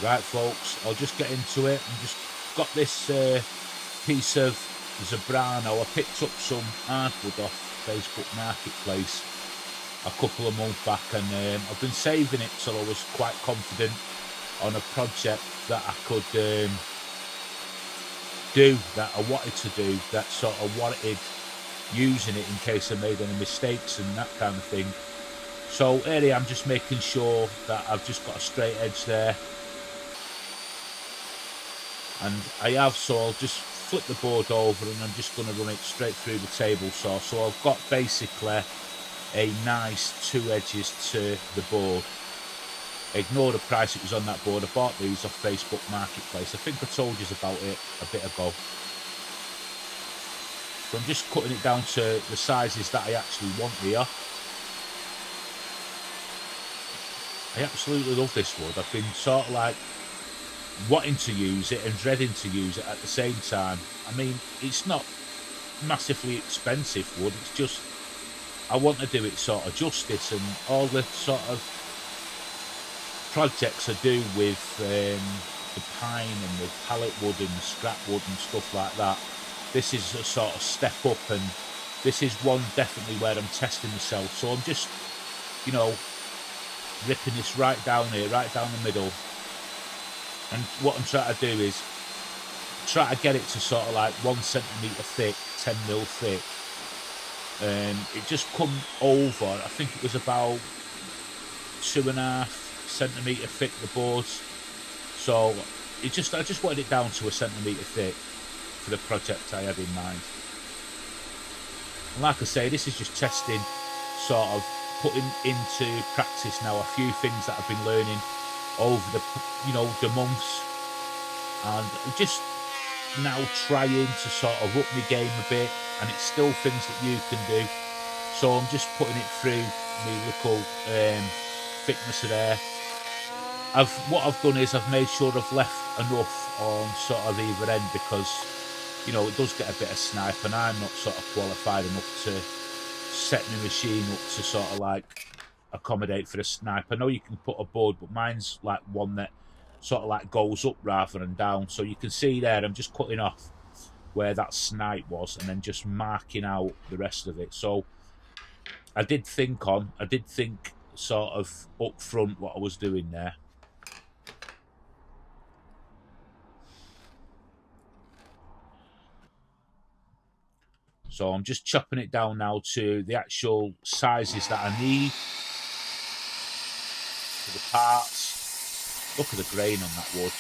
Right, folks, I'll just get into it. I've just got this piece of Zebrano. I picked up some hardwood off Facebook Marketplace a couple of months back, and I've been saving it till I was quite confident on a project that I could do, that I wanted to do, that sort of wanted using it in case I made any mistakes and that kind of thing. So here I am, just making sure that I've just got a straight edge there. And I have, so I'll just flip the board over and I'm just going to run it straight through the table saw. So I've got basically a nice two edges to the board. Ignore the price it was on that board. I bought these off Facebook Marketplace. I think I told you about it a bit ago. So I'm just cutting it down to the sizes that I actually want here. I absolutely love this wood. I've been sort of like wanting to use it and dreading to use it at the same time. I mean, it's not massively expensive wood. It's just I want to do it sort of justice, and all the sort of projects I do with the pine and the pallet wood and the scrap wood and stuff like that, this is a sort of step up, and this is one definitely where I'm testing myself. So I'm just, you know, ripping this right down here, right down the middle. And what I'm trying to do is try to get it to sort of like 1 centimetre thick, 10 mil thick. It just come over, I think it was about 2.5 centimetre thick, the boards. So I just wanted it down to 1 centimetre thick for the project I had in mind. And like I say, this is just testing, sort of putting into practice now a few things that I've been learning over the months, and just now trying to sort of up my game a bit, and it's still things that you can do. So I'm just putting it through my little thickness of there. What I've done is I've made sure I've left enough on sort of either end, because it does get a bit of snipe, and I'm not sort of qualified enough to set my machine up to sort of like accommodate for the snipe. I know you can put a board, but mine's like one that sort of like goes up rather than down. So you can see there, I'm just cutting off where that snipe was and then just marking out the rest of it. So I did think sort of up front what I was doing there. So I'm just chopping it down now to the actual sizes that I need for the parts. Look at the grain on that wood.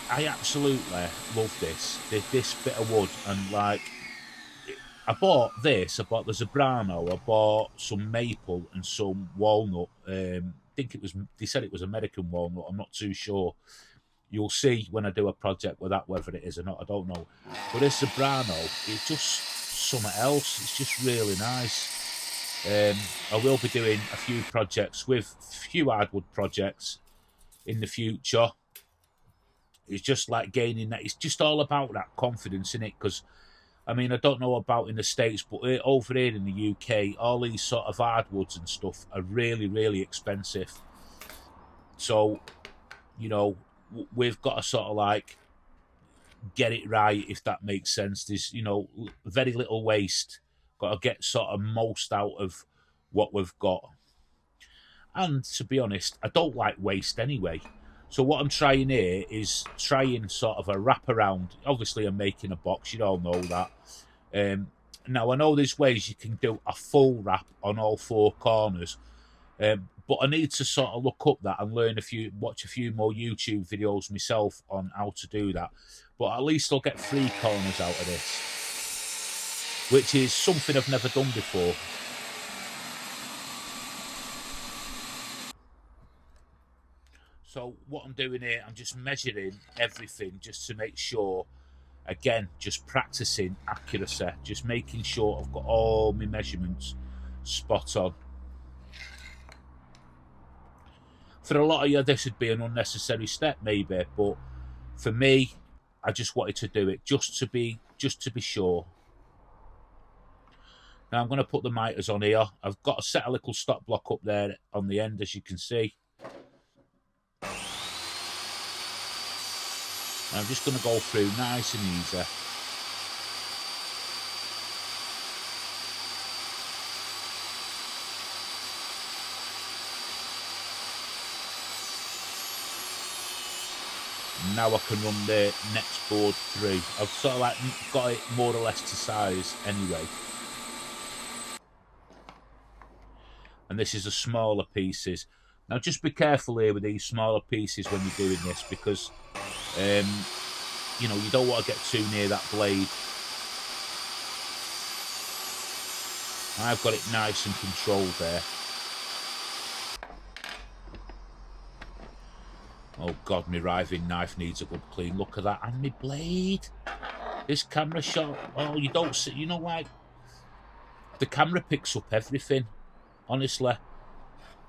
I absolutely love this bit of wood, and like I bought the Zebrano, I bought some maple and some walnut. I think they said it was American walnut, I'm not too sure. You'll see when I do a project with that whether it is or not, I don't know. But this Zebrano, it's just something else. It's just really nice. I will be doing a few projects with few hardwood projects in the future. It's just like gaining that. It's just all about that confidence in it, because I mean, I don't know about in the States, but over here in the UK, all these sort of hardwoods and stuff are really, really expensive. So, we've got to sort of like get it right, if that makes sense. There's, very little waste. Got to get sort of most out of what we've got. And to be honest, I don't like waste anyway. So what I'm trying here is trying sort of a wraparound. Obviously, I'm making a box. You all know that. Now, I know there's ways you can do a full wrap on all four corners. But I need to sort of look up that and watch a few more YouTube videos myself on how to do that. But at least I'll get 3 corners out of this, which is something I've never done before. So what I'm doing here, I'm just measuring everything just to make sure, again, just practicing accuracy, just making sure I've got all my measurements spot on. For a lot of you, this would be an unnecessary step, maybe, but for me, I just wanted to do it just to be sure. Now I'm going to put the miters on here. I've got a set a little stop block up there on the end, as you can see. And I'm just going to go through nice and easy. Now I can run the next board through. I've sort of like got it more or less to size anyway. And this is the smaller pieces. Now just be careful here with these smaller pieces when you're doing this, because you know, you don't want to get too near that blade. I've got it nice and controlled there. Oh God, my riving knife needs a good clean. Look at that, and my blade. This camera shot. Oh, you don't see. You know, like the camera picks up everything. Honestly,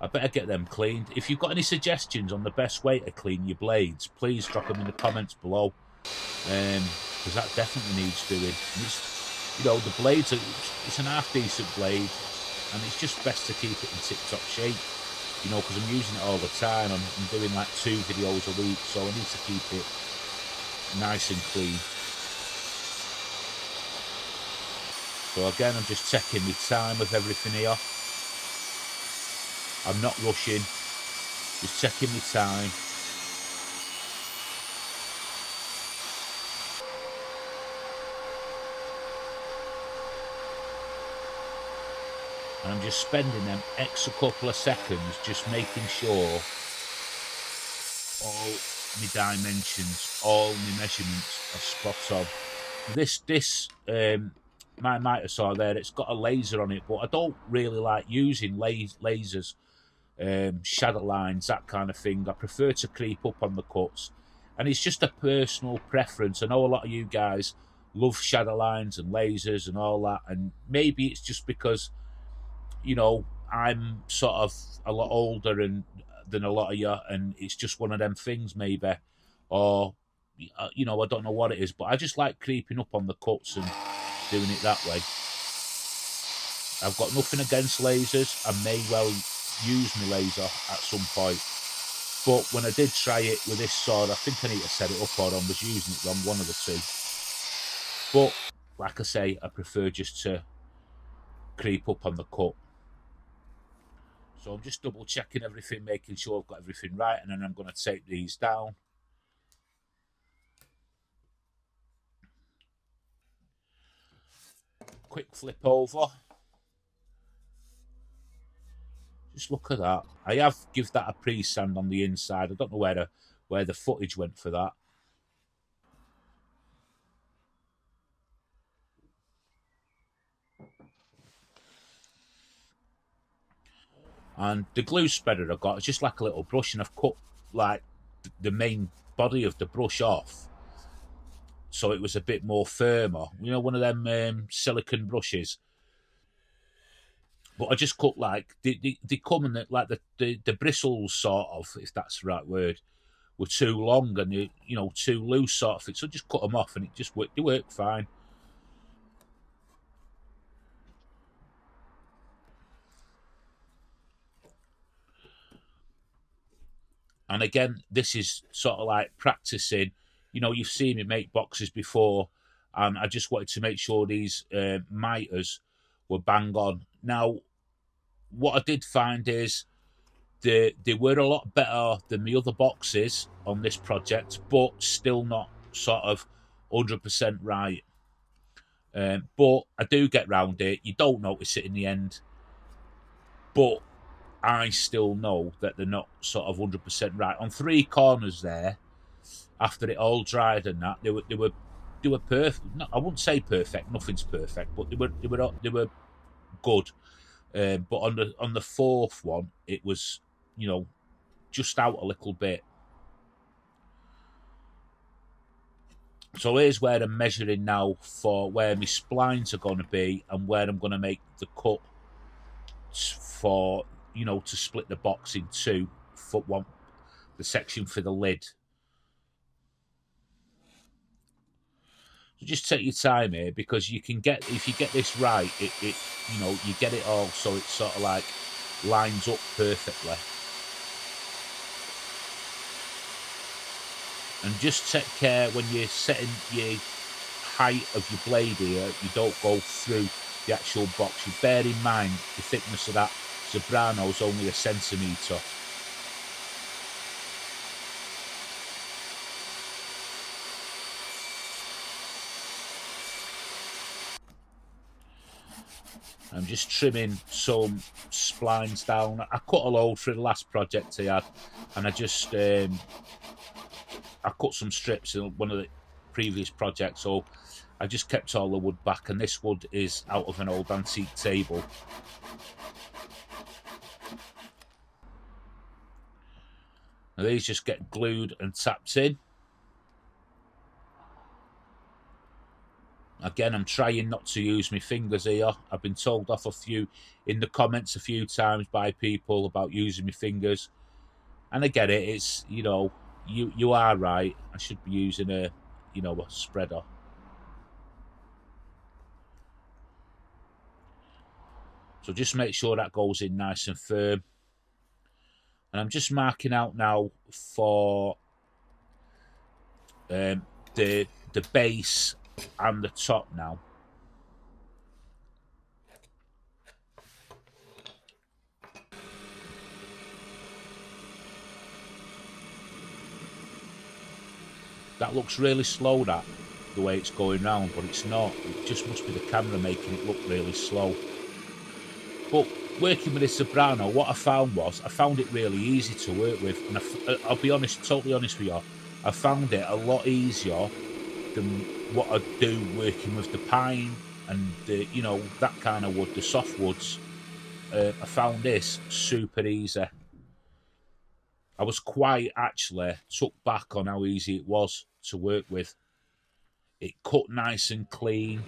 I better get them cleaned. If you've got any suggestions on the best way to clean your blades, please drop them in the comments below. Because that definitely needs doing. And it's, you know, the blades are, it's an half decent blade, and it's just best to keep it in tip-top shape. You know, because I'm using it all the time. I'm doing like 2 videos a week, so I need to keep it nice and clean. So again, I'm just checking my time with everything here. I'm not rushing, just checking my time. And I'm just spending them extra couple of seconds just making sure all my dimensions, all my measurements are spot on. This my miter saw there, it's got a laser on it, but I don't really like using lasers, shadow lines, that kind of thing. I prefer to creep up on the cuts, and it's just a personal preference. I know a lot of you guys love shadow lines and lasers and all that, and maybe it's just because, you know, I'm sort of a lot older than a lot of you, and it's just one of them things maybe, or you know, I don't know what it is, but I just like creeping up on the cuts and doing it that way. I've got nothing against lasers. I may well use my laser at some point, but when I did try it with this sword, I think I need to set it up, or I was using it wrong, one of the two. But like I say, I prefer just to creep up on the cut. So I'm just double checking everything, making sure I've got everything right, and then I'm going to take these down. Quick flip over. Just look at that. I have give that a pre-sand on the inside. I don't know where the footage went for that. And the glue spreader I've got is just like a little brush, and I've cut like the main body of the brush off, so it was a bit more firmer. You know, one of them silicone brushes. But I just cut like they come in like the bristles, sort of, if that's the right word, were too long and you know, too loose sort of thing. So I just cut them off, and it just worked. They work fine. And again, this is sort of like practicing. You know, you've seen me make boxes before, and I just wanted to make sure these miters were bang on. Now, what I did find is they were a lot better than the other boxes on this project, but still not sort of 100% right. But I do get round it. You don't notice it in the end, but I still know that they're not sort of 100% right. On 3 corners there, after it all dried and that, they were perfect. No, I wouldn't say perfect. Nothing's perfect, but they were good. But on the 4th one, it was, you know, just out a little bit. So here's where I'm measuring now for where my splines are going to be, and where I'm going to make the cut for, you know, to split the box in 2. For one, the section for the lid. So just take your time here, because you can get, if you get this right, it you know, you get it all so it sort of like lines up perfectly. And just take care when you're setting your height of your blade here, you don't go through the actual box. You bear in mind the thickness of that Zebrano is only 1 centimetre. I'm just trimming some splines down. I cut a load for the last project I had, and I just I cut some strips in one of the previous projects, so I just kept all the wood back, and this wood is out of an old antique table. Now these just get glued and tapped in. Again, I'm trying not to use my fingers here. I've been told off in the comments a few times by people about using my fingers. And I get it, it's, you know, you are right. I should be using a spreader. So just make sure that goes in nice and firm. And I'm just marking out now for the base and the top now. That looks really slow, that, the way it's going round, but it's not. It just must be the camera making it look really slow. But working with this Zebrano, what I found it really easy to work with. And I'll be honest, totally honest with you, I found it a lot easier than what I do working with the pine and the, you know, that kind of wood, the soft woods. I found this super easy. I was quite actually took back on how easy it was to work with. It cut nice and clean.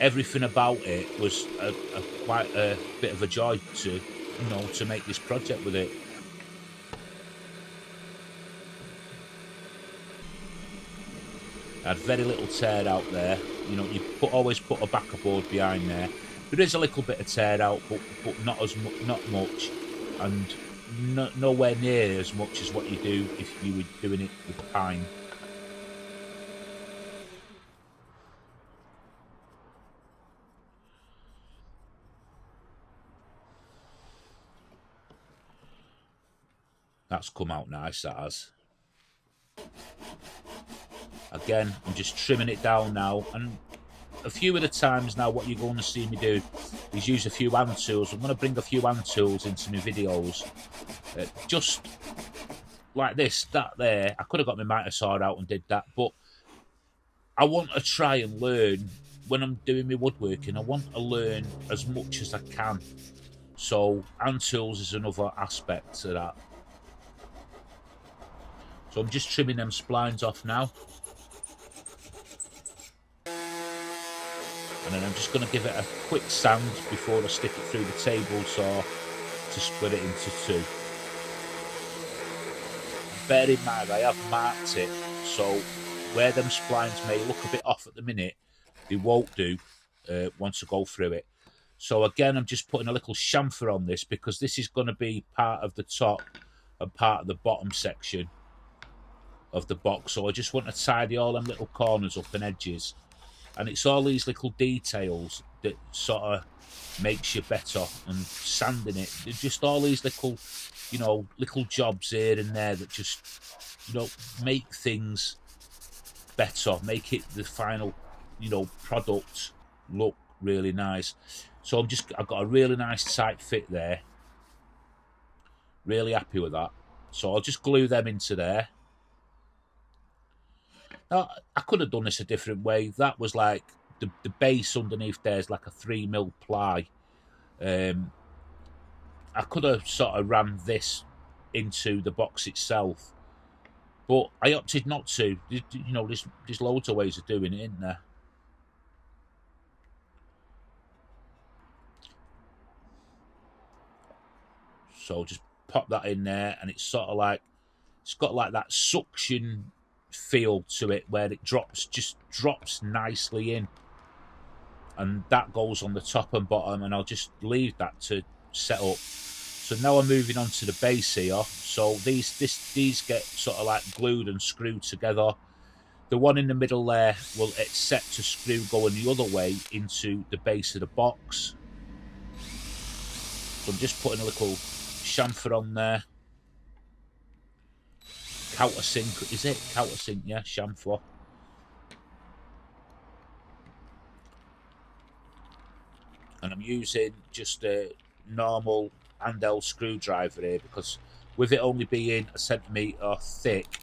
Everything about it was quite a bit of a joy to, to make this project with it. I had very little tear out there. You know, you always put a backer board behind there. There is a little bit of tear out, but not not much, and nowhere near as much as what you do if you were doing it with pine. That's come out nice, that has. Again, I'm just trimming it down now, and a few of the times now what you're going to see me do is use a few hand tools. I'm going to bring a few hand tools into my videos. Just like this, that there. I could have got my miter saw out and did that, but I want to try and learn when I'm doing my woodworking. I want to learn as much as I can. So hand tools is another aspect to that. So I'm just trimming them splines off now. And then I'm just going to give it a quick sand before I stick it through the table saw to split it into two. Bear in mind, I have marked it, so where them splines may look a bit off at the minute, they won't do once I go through it. So again, I'm just putting a little chamfer on this because this is going to be part of the top and part of the bottom section of the box. So I just want to tidy all them little corners up and edges. And it's all these little details that sort of makes you better, and sanding it. There's just all these little, little jobs here and there that just, make things better, make it the final, product look really nice. So I've got a really nice tight fit there. Really happy with that. So I'll just glue them into there. Now, I could have done this a different way. That was like the base underneath there is like a 3mm ply. I could have sort of ran this into the box itself, but I opted not to. There's loads of ways of doing it, isn't there? So just pop that in there, and it's sort of like, it's got like that suction feel to it where it just drops nicely in, and that goes on the top and bottom, and I'll just leave that to set up. So now I'm moving on to the base here. So these get sort of like glued and screwed together. The one in the middle there, well, it's set to screw going the other way into the base of the box. So I'm just putting a little chamfer on there. Countersink, is it? Countersink, yeah, chamfer. And I'm using just a normal handheld screwdriver here, because with it only being a centimetre thick,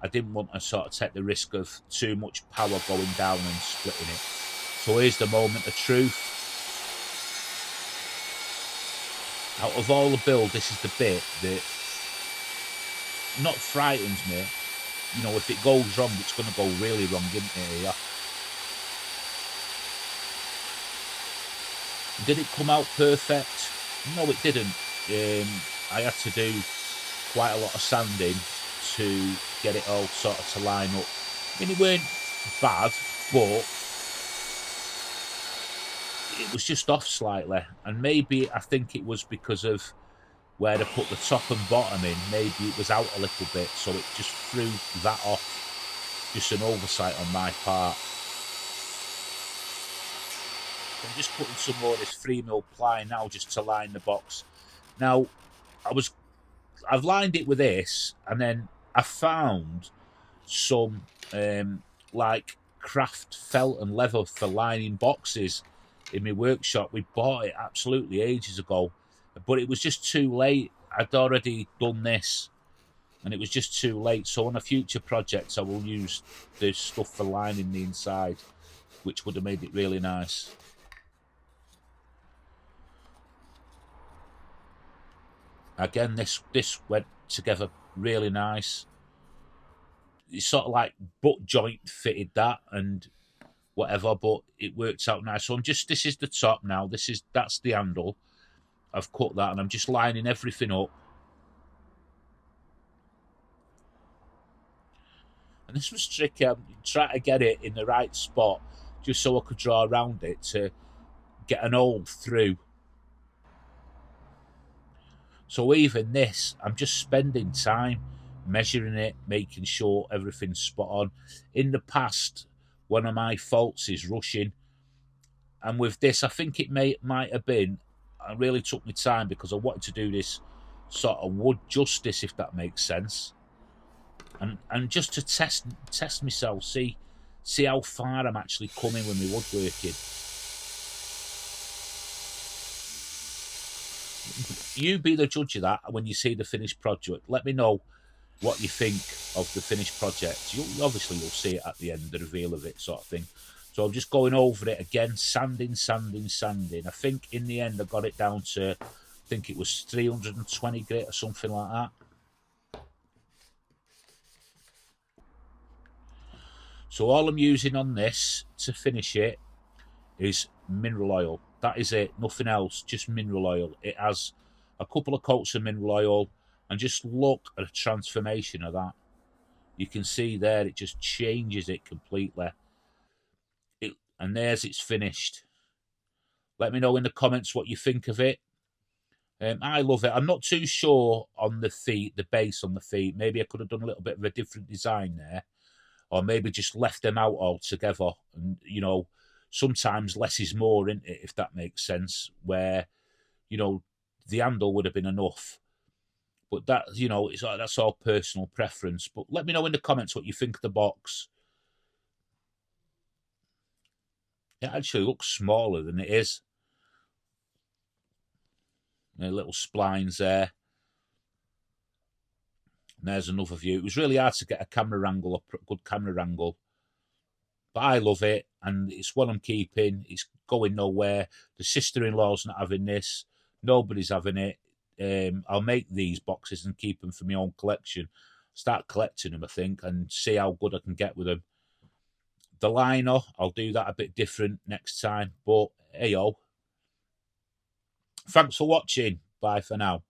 I didn't want to sort of take the risk of too much power going down and splitting it. So here's the moment of truth. Out of all the build, this is the bit that not frightens me. You know, if it goes wrong, it's going to go really wrong, isn't it here? Did it come out perfect? No, it didn't. I had to do quite a lot of sanding to get it all sort of to line up. I mean, it weren't bad, but it was just off slightly. And maybe I think it was because of where I put the top and bottom in. Maybe it was out a little bit, so it just threw that off. Just an oversight on my part. I'm just putting some more of this 3mm ply now just to line the box. Now, I've lined it with this, and then I found some like craft felt and leather for lining boxes in my workshop. We bought it absolutely ages ago, but it was just too late. I'd already done this, and it was just too late. So on a future project, I will use this stuff for lining the inside, which would have made it really nice. Again, this went together really nice. It's sort of like butt joint fitted that and whatever, but it works out nice. So this is the top now. That's the handle. I've cut that, and I'm just lining everything up. And this was tricky. I'm trying to get it in the right spot, just so I could draw around it to get an hole through. So even this, I'm just spending time measuring it, making sure everything's spot on. In the past, one of my faults is rushing. And with this, I think it might have been, I really took my time because I wanted to do this sort of wood justice, if that makes sense. And just to test myself, see how far I'm actually coming with my woodworking. You be the judge of that when you see the finished project. Let me know what you think of the finished project. Obviously you'll see it at the end, the reveal of it, sort of thing. So I'm just going over it again, sanding. I think in the end I got it down to, I think it was 320 grit or something like that. So all I'm using on this to finish it is mineral oil. That is it, nothing else, just mineral oil. It has a couple of coats of mineral oil, and just look at a transformation of that. You can see there, it just changes it completely. And there's it's finished. Let me know in the comments what you think of it. I love it. I'm not too sure on the feet, the base on the feet. Maybe I could have done a little bit of a different design there, or maybe just left them out altogether. And, you know, sometimes less is more, isn't it, if that makes sense, where, you know, the handle would have been enough. But that, you know, that's all personal preference. But let me know in the comments what you think of the box. It actually looks smaller than it is. Little splines there. And there's another view. It was really hard to get a camera angle, a good camera angle. But I love it, and it's what I'm keeping. It's going nowhere. The sister-in-law's not having this. Nobody's having it. I'll make these boxes and keep them for my own collection. Start collecting them, I think, and see how good I can get with them. The liner, I'll do that a bit different next time. But, hey-o. Thanks for watching. Bye for now.